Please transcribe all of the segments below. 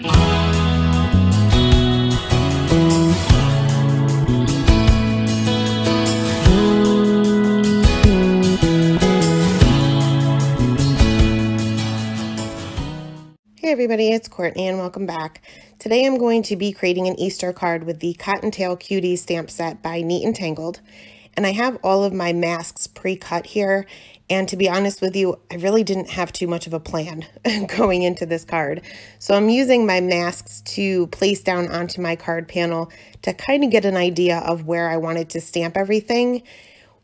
Hey everybody, it's Courtney and welcome back. Today I'm going to be creating an Easter card with the Cottontail Cuties stamp set by Neat and Tangled. And I have all of my masks pre-cut here. And to be honest with you, I really didn't have too much of a plan going into this card. So I'm using my masks to place down onto my card panel to kind of get an idea of where I wanted to stamp everything.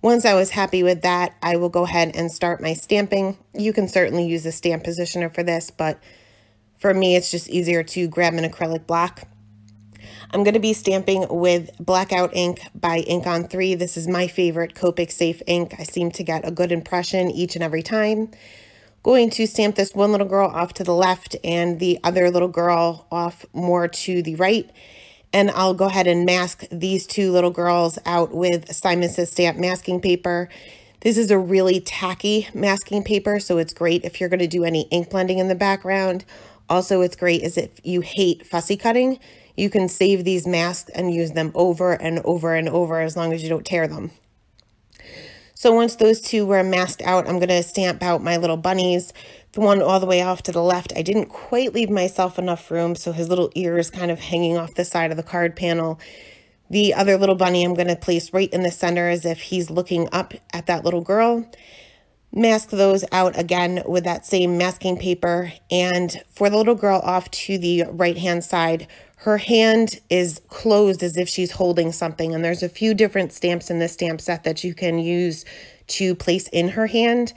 Once I was happy with that, I will go ahead and start my stamping. You can certainly use a stamp positioner for this, but for me, it's just easier to grab an acrylic block. I'm going to be stamping with Blackout ink by Ink on 3. This is my favorite Copic Safe ink. I seem to get a good impression each and every time. Going to stamp this one little girl off to the left and the other little girl off more to the right. And I'll go ahead and mask these two little girls out with Simon Says Stamp masking paper. This is a really tacky masking paper, so it's great if you're going to do any ink blending in the background. Also, it's great is if you hate fussy cutting, you can save these masks and use them over and over and over as long as you don't tear them. So once those two were masked out, I'm going to stamp out my little bunnies. The one all the way off to the left, I didn't quite leave myself enough room, so his little ear is kind of hanging off the side of the card panel. The other little bunny I'm going to place right in the center as if he's looking up at that little girl. Mask those out again with that same masking paper. And for the little girl off to the right-hand side, her hand is closed as if she's holding something. And there's a few different stamps in this stamp set that you can use to place in her hand.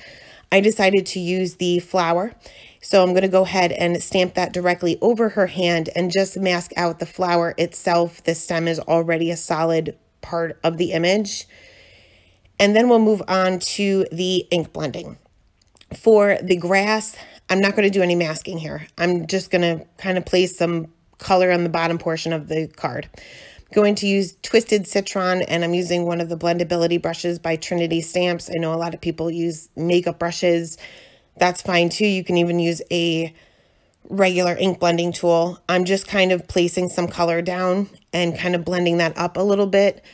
I decided to use the flower. So I'm going to go ahead and stamp that directly over her hand and just mask out the flower itself. The stem is already a solid part of the image. And then we'll move on to the ink blending. For the grass, I'm not going to do any masking here. I'm just going to kind of place some color on the bottom portion of the card. I'm going to use Twisted Citron, and I'm using one of the blendability brushes by Trinity Stamps. I know a lot of people use makeup brushes. That's fine too. You can even use a regular ink blending tool. I'm just kind of placing some color down and kind of blending that up a little bit.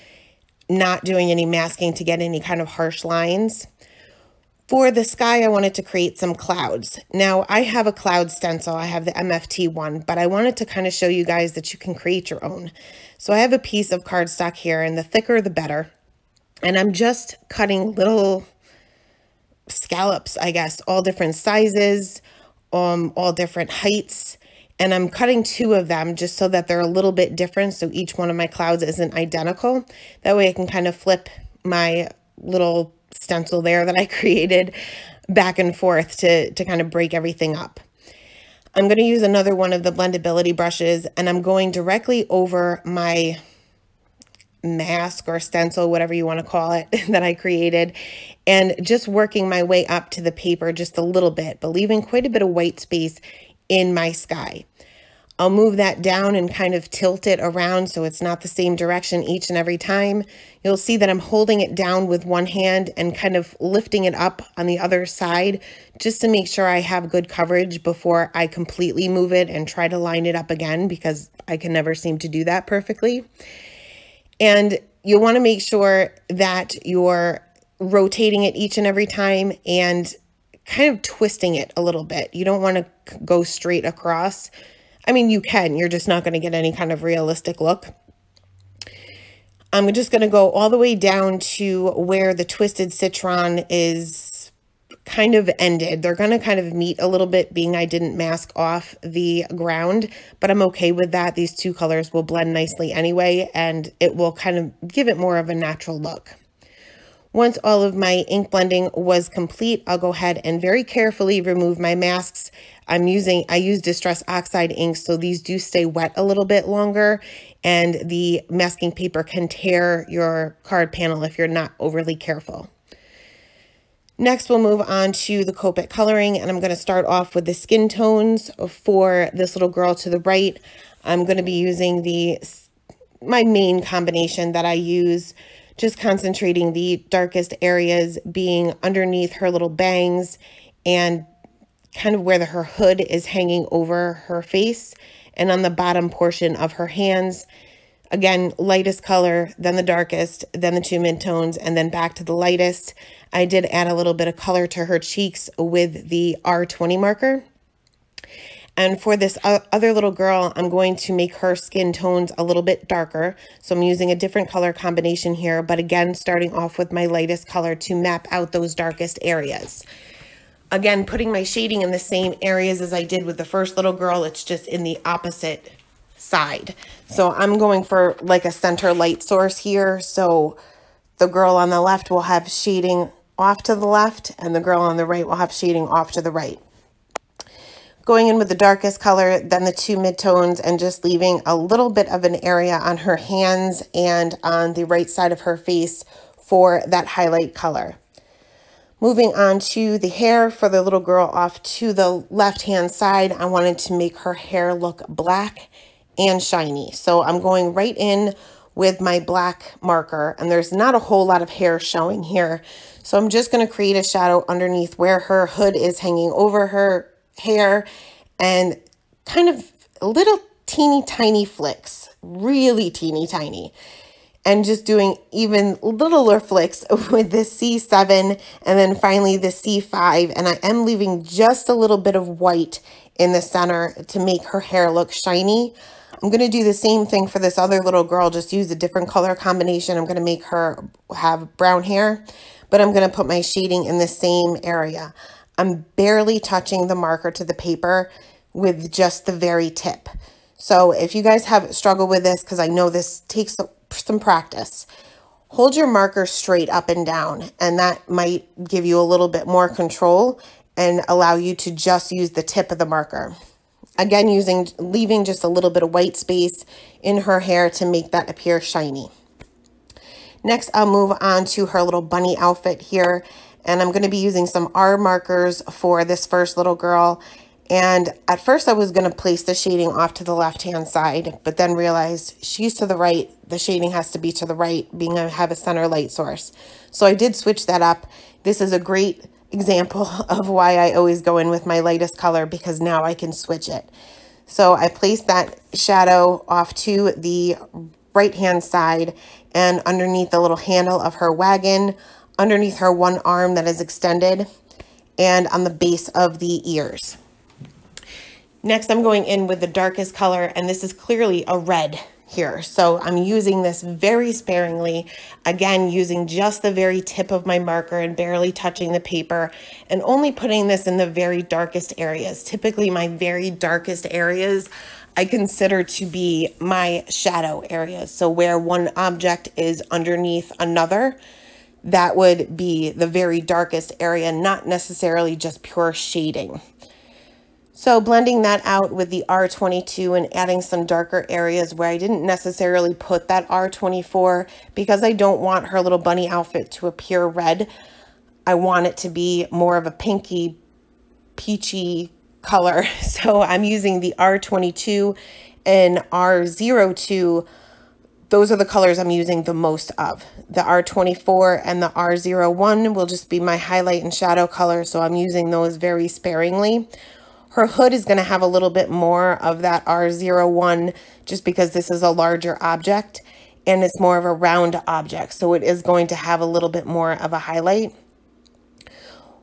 Not doing any masking to get any kind of harsh lines. For the sky, I wanted to create some clouds. Now, I have a cloud stencil. I have the MFT one, but I wanted to kind of show you guys that you can create your own. So I have a piece of cardstock here, and the thicker, the better. And I'm just cutting little scallops, I guess, all different sizes, all different heights. And I'm cutting two of them just so that they're a little bit different, so each one of my clouds isn't identical. That way I can kind of flip my little stencil there that I created back and forth to kind of break everything up. I'm going to use another one of the blendability brushes, and I'm going directly over my mask or stencil, whatever you want to call it, that I created, and just working my way up to the paper just a little bit, but leaving quite a bit of white space in my sky. I'll move that down and kind of tilt it around so it's not the same direction each and every time. You'll see that I'm holding it down with one hand and kind of lifting it up on the other side just to make sure I have good coverage before I completely move it and try to line it up again, because I can never seem to do that perfectly. And you'll want to make sure that you're rotating it each and every time and kind of twisting it a little bit. You don't want to go straight across. I mean, you can, you're just not going to get any kind of realistic look. I'm just going to go all the way down to where the Twisted Citron is kind of ended. They're going to kind of meet a little bit, being I didn't mask off the ground, but I'm okay with that. These two colors will blend nicely anyway, and it will kind of give it more of a natural look. Once all of my ink blending was complete, I'll go ahead and very carefully remove my masks. I use Distress Oxide inks, so these do stay wet a little bit longer, and the masking paper can tear your card panel if you're not overly careful. Next, we'll move on to the Copic Coloring, and I'm going to start off with the skin tones for this little girl to the right. I'm going to be using my main combination that I use, just concentrating the darkest areas being underneath her little bangs and kind of where her hood is hanging over her face and on the bottom portion of her hands. Again, lightest color, then the darkest, then the two midtones, and then back to the lightest. I did add a little bit of color to her cheeks with the R20 marker. And for this other little girl, I'm going to make her skin tones a little bit darker. So I'm using a different color combination here, but again, starting off with my lightest color to map out those darkest areas. Again, putting my shading in the same areas as I did with the first little girl, it's just in the opposite side. So I'm going for like a center light source here. So the girl on the left will have shading off to the left, and the girl on the right will have shading off to the right. Going in with the darkest color, then the two midtones, and just leaving a little bit of an area on her hands and on the right side of her face for that highlight color. Moving on to the hair for the little girl off to the left-hand side, I wanted to make her hair look black and shiny. So I'm going right in with my black marker, and there's not a whole lot of hair showing here. So I'm just going to create a shadow underneath where her hood is hanging over her hair, and kind of little teeny tiny flicks, really teeny tiny, and just doing even littler flicks with the C7 and then finally the C5. And I am leaving just a little bit of white in the center to make her hair look shiny. I'm going to do the same thing for this other little girl, just use a different color combination. I'm going to make her have brown hair, but I'm going to put my shading in the same area. I'm barely touching the marker to the paper with just the very tip. So if you guys have struggled with this, because I know this takes some practice, hold your marker straight up and down, and that might give you a little bit more control and allow you to just use the tip of the marker. Again, leaving just a little bit of white space in her hair to make that appear shiny. Next, I'll move on to her little bunny outfit here. And I'm going to be using some R markers for this first little girl. And at first I was going to place the shading off to the left-hand side, but then realized she's to the right. The shading has to be to the right, being I have a center light source. So I did switch that up. This is a great example of why I always go in with my lightest color, because now I can switch it. So I placed that shadow off to the right-hand side and underneath the little handle of her wagon, underneath her one arm that is extended, and on the base of the ears. Next, I'm going in with the darkest color, and this is clearly a red here. So I'm using this very sparingly, again, using just the very tip of my marker and barely touching the paper, and only putting this in the very darkest areas. Typically, my very darkest areas I consider to be my shadow areas. So where one object is underneath another, that would be the very darkest area, not necessarily just pure shading. So blending that out with the R22 and adding some darker areas where I didn't necessarily put that R24, because I don't want her little bunny outfit to appear red. I want it to be more of a pinky, peachy color. So I'm using the R22 and R02. Those are the colors I'm using the most of. The R24 and the R01 will just be my highlight and shadow color, so I'm using those very sparingly. Her hood is going to have a little bit more of that R01 just because this is a larger object and it's more of a round object, so it is going to have a little bit more of a highlight.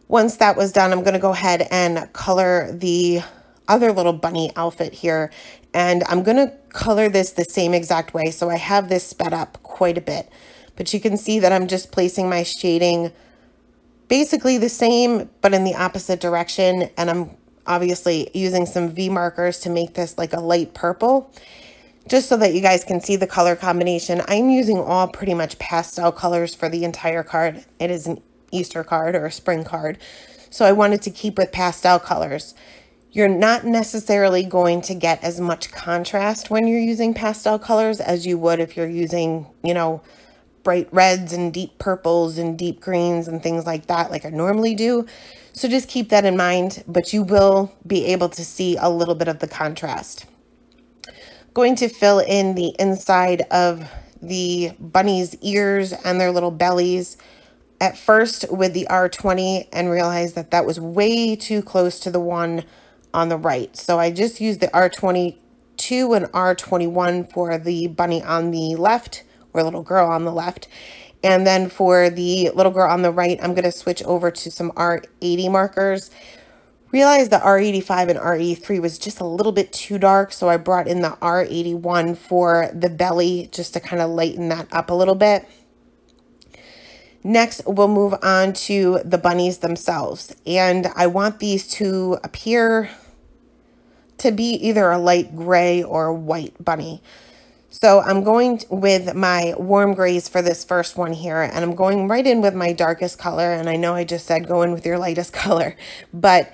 Once that was done, I'm going to go ahead and color the other little bunny outfit here, and I'm going to color this the same exact way. So I have this sped up quite a bit, but you can see that I'm just placing my shading basically the same but in the opposite direction, and I'm obviously using some V markers to make this like a light purple, just so that you guys can see the color combination. I'm using all pretty much pastel colors for the entire card. It is an Easter card or a spring card, so I wanted to keep with pastel colors. You're not necessarily going to get as much contrast when you're using pastel colors as you would if you're using, you know, bright reds and deep purples and deep greens and things like that, like I normally do. So just keep that in mind, but you will be able to see a little bit of the contrast. Going to fill in the inside of the bunny's ears and their little bellies. at first with the R20 and realized that that was way too close to the one on the right. So I just used the R22 and R21 for the bunny on the left, or little girl on the left. And then for the little girl on the right, I'm going to switch over to some R80 markers. Realized the R85 and R83 was just a little bit too dark, so I brought in the R81 for the belly just to kind of lighten that up a little bit. Next, we'll move on to the bunnies themselves, and I want these to appear to be either a light gray or white bunny. So I'm going with my warm grays for this first one here, and I'm going right in with my darkest color, and I know I just said go in with your lightest color, but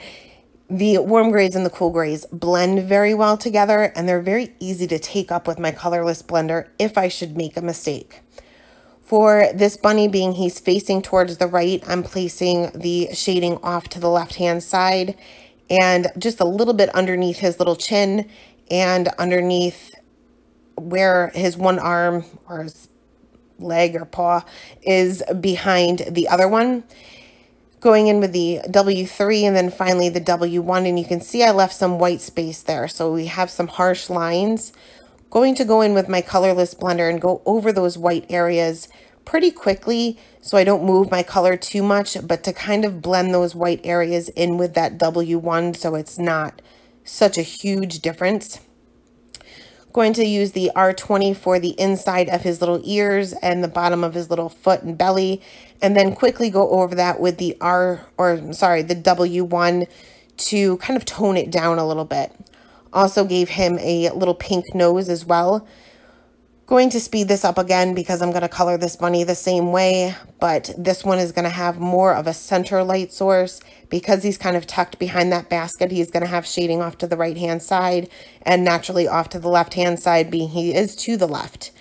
the warm grays and the cool grays blend very well together, and they're very easy to take up with my colorless blender if I should make a mistake. For this bunny, being he's facing towards the right, I'm placing the shading off to the left-hand side and just a little bit underneath his little chin and underneath where his one arm or his leg or paw is behind the other one. Going in with the W3 and then finally the W1, and you can see I left some white space there, so we have some harsh lines. Going to go in with my colorless blender and go over those white areas pretty quickly so I don't move my color too much, but to kind of blend those white areas in with that W1 so it's not such a huge difference. Going to use the R20 for the inside of his little ears and the bottom of his little foot and belly, and then quickly go over that with the the W1 to kind of tone it down a little bit. Also gave him a little pink nose as well. Going to speed this up again because I'm going to color this bunny the same way, but this one is going to have more of a center light source. Because he's kind of tucked behind that basket, he's going to have shading off to the right-hand side and naturally off to the left-hand side, being he is to the left.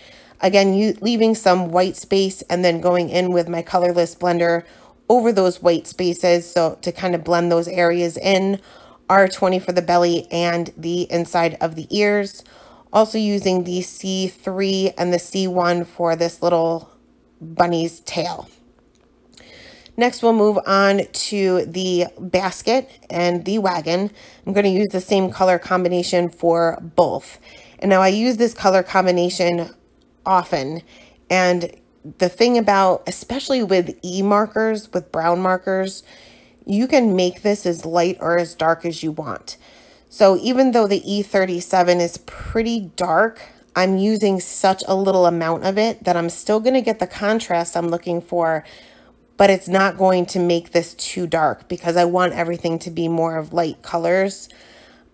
Again, leaving some white space and then going in with my colorless blender over those white spaces so to kind of blend those areas in. R20 for the belly and the inside of the ears. Also using the C3 and the C1 for this little bunny's tail. Next, we'll move on to the basket and the wagon. I'm going to use the same color combination for both. And now I use this color combination often. And the thing about, especially with E markers, with brown markers, you can make this as light or as dark as you want. So even though the E37 is pretty dark, I'm using such a little amount of it that I'm still going to get the contrast I'm looking for, but it's not going to make this too dark because I want everything to be more of light colors.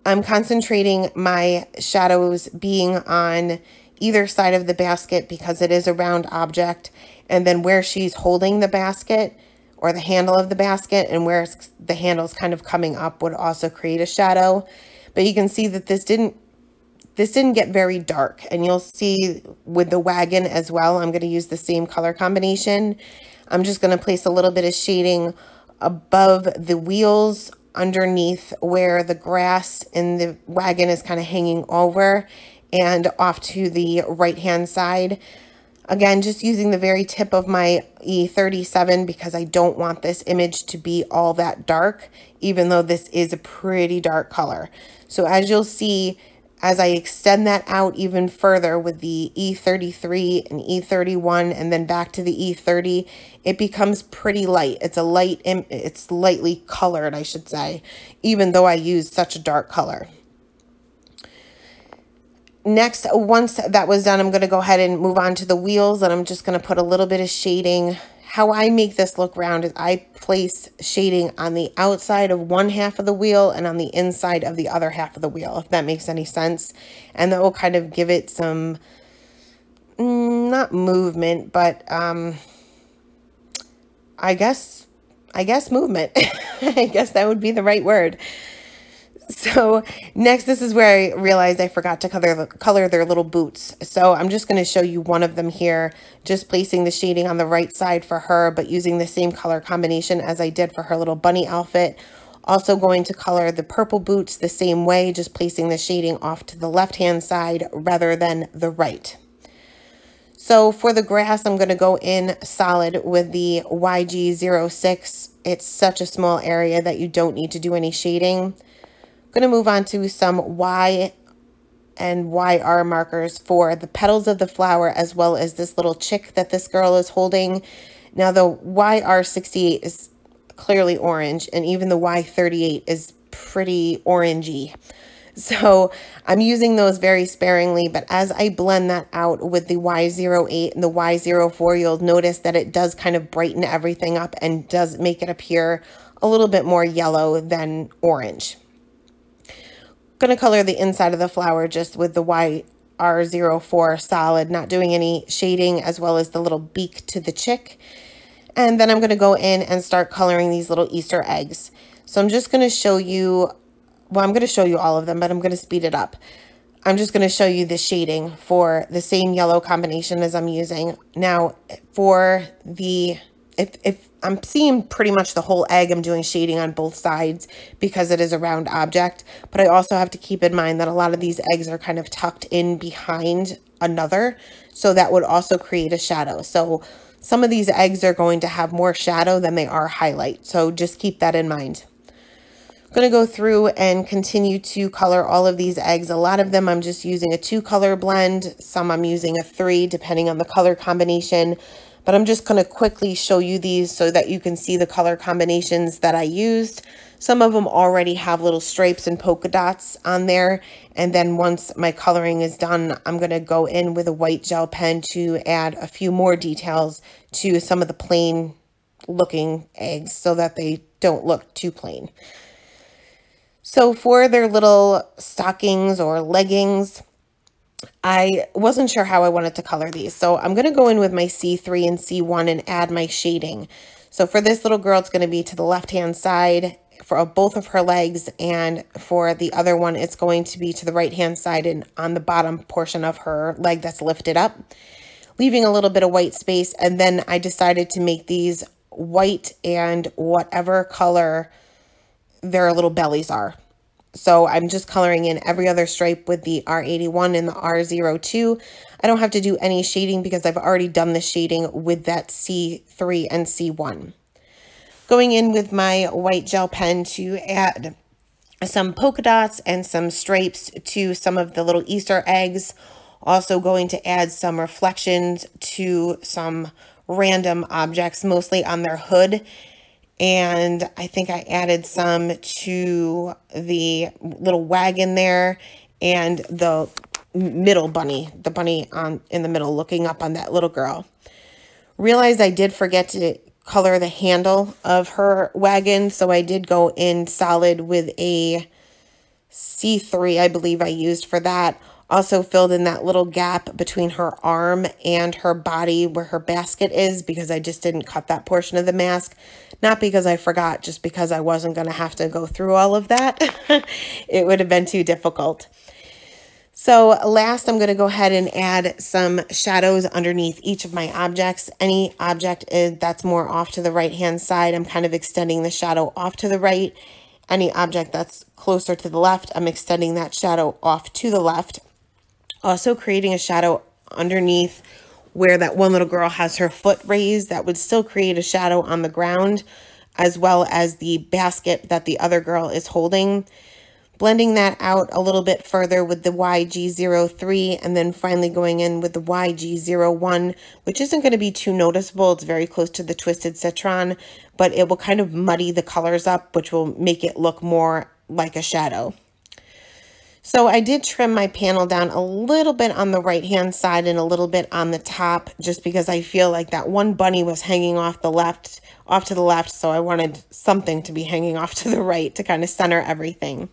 I'm concentrating my shadows being on either side of the basket because it is a round object, and then where she's holding the basket or the handle of the basket and where the handle's kind of coming up would also create a shadow. But you can see that this didn't get very dark, and you'll see with the wagon as well, I'm going to use the same color combination. I'm just going to place a little bit of shading above the wheels underneath where the grass in the wagon is kind of hanging over and off to the right-hand side. Again, just using the very tip of my E37 because I don't want this image to be all that dark, even though this is a pretty dark color. So as you'll see, as I extend that out even further with the E33 and E31 and then back to the E30, it becomes pretty light. It's lightly colored, I should say, even though I use such a dark color. Next, once that was done, I'm going to go ahead and move on to the wheels, and I'm just going to put a little bit of shading. How I make this look round is I place shading on the outside of one half of the wheel and on the inside of the other half of the wheel, if that makes any sense. And that will kind of give it some, not movement, but I guess movement. I guess that would be the right word. So next, this is where I realized I forgot to color their little boots. So I'm just going to show you one of them here, just placing the shading on the right side for her, but using the same color combination as I did for her little bunny outfit. Also going to color the purple boots the same way, just placing the shading off to the left-hand side rather than the right. So for the grass, I'm going to go in solid with the YG06. It's such a small area that you don't need to do any shading. I'm going to move on to some Y and YR markers for the petals of the flower, as well as this little chick that this girl is holding. Now the YR68 is clearly orange, and even the Y38 is pretty orangey. So I'm using those very sparingly, but as I blend that out with the Y08 and the Y04, you'll notice that it does kind of brighten everything up and does make it appear a little bit more yellow than orange. I'm going to color the inside of the flower just with the YR04 solid, not doing any shading, as well as the little beak to the chick. And then I'm going to go in and start coloring these little Easter eggs. So I'm just going to show you, well, I'm going to show you all of them, but I'm going to speed it up. I'm just going to show you the shading for the same yellow combination as I'm using. Now, for the, if I'm seeing pretty much the whole egg, I'm doing shading on both sides because it is a round object. But I also have to keep in mind that a lot of these eggs are kind of tucked in behind another. So that would also create a shadow. So some of these eggs are going to have more shadow than they are highlight. So just keep that in mind. I'm going to go through and continue to color all of these eggs. A lot of them I'm just using a 2-color blend. Some I'm using a 3, depending on the color combination. But I'm just going to quickly show you these so that you can see the color combinations that I used. Some of them already have little stripes and polka dots on there. And then once my coloring is done, I'm going to go in with a white gel pen to add a few more details to some of the plain looking eggs so that they don't look too plain. So for their little stockings or leggings, I wasn't sure how I wanted to color these. So I'm going to go in with my C3 and C1 and add my shading. So for this little girl, it's going to be to the left-hand side for both of her legs. And for the other one, it's going to be to the right-hand side and on the bottom portion of her leg that's lifted up, leaving a little bit of white space. And then I decided to make these white and whatever color their little bellies are. So I'm just coloring in every other stripe with the R81 and the R02. I don't have to do any shading because I've already done the shading with that C3 and C1. Going in with my white gel pen to add some polka dots and some stripes to some of the little Easter eggs. Also going to add some reflections to some random objects, mostly on their hood. And I think I added some to the little wagon there and the middle bunny, the bunny in the middle looking up on that little girl. Realized I did forget to color the handle of her wagon, so I did go in solid with a C3, I believe I used for that. Also filled in that little gap between her arm and her body where her basket is because I just didn't cut that portion of the mask. Not because I forgot, just because I wasn't going to have to go through all of that. It would have been too difficult. So last, I'm going to go ahead and add some shadows underneath each of my objects. Any object that's more off to the right-hand side, I'm kind of extending the shadow off to the right. Any object that's closer to the left, I'm extending that shadow off to the left. Also creating a shadow underneath where that one little girl has her foot raised. That would still create a shadow on the ground, as well as the basket that the other girl is holding. Blending that out a little bit further with the YG03, and then finally going in with the YG01, which isn't going to be too noticeable. It's very close to the Twisted Citron, but it will kind of muddy the colors up, which will make it look more like a shadow. So I did trim my panel down a little bit on the right-hand side and a little bit on the top, just because I feel like that one bunny was hanging off to the left, so I wanted something to be hanging off to the right to kind of center everything.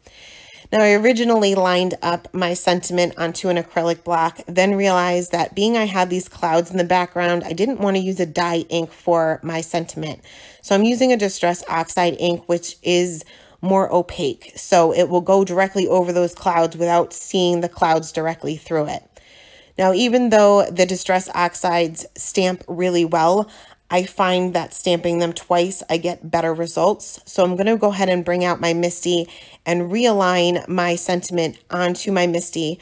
Now, I originally lined up my sentiment onto an acrylic block, then realized that being I had these clouds in the background, I didn't want to use a dye ink for my sentiment. So I'm using a Distress Oxide ink, which is more opaque, so it will go directly over those clouds without seeing the clouds directly through it. Now, even though the Distress Oxides stamp really well, I find that stamping them twice, I get better results. So I'm going to go ahead and bring out my Misty and realign my sentiment onto my Misty,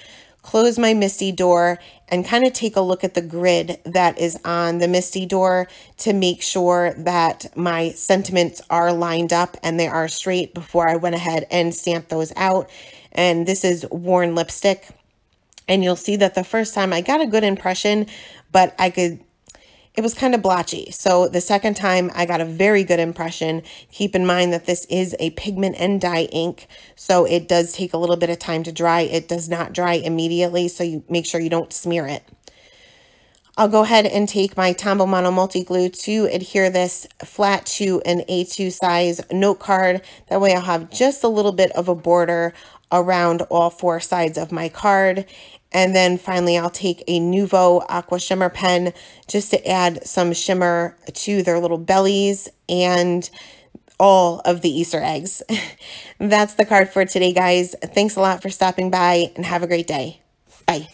close my MISTI door, and kind of take a look at the grid that is on the MISTI door to make sure that my sentiments are lined up and they are straight before I went ahead and stamped those out. And this is worn lipstick. And you'll see that the first time I got a good impression, but it was kind of blotchy. So the second time I got a very good impression. Keep in mind that this is a pigment and dye ink, so it does take a little bit of time to dry. It does not dry immediately, so you make sure you don't smear it. I'll go ahead and take my Tombow Mono Multi Glue to adhere this flat to an A2 size note card. That way I'll have just a little bit of a border around all four sides of my card. And then finally, I'll take a Nuvo Aqua Shimmer pen just to add some shimmer to their little bellies and all of the Easter eggs. That's the card for today, guys. Thanks a lot for stopping by and have a great day. Bye.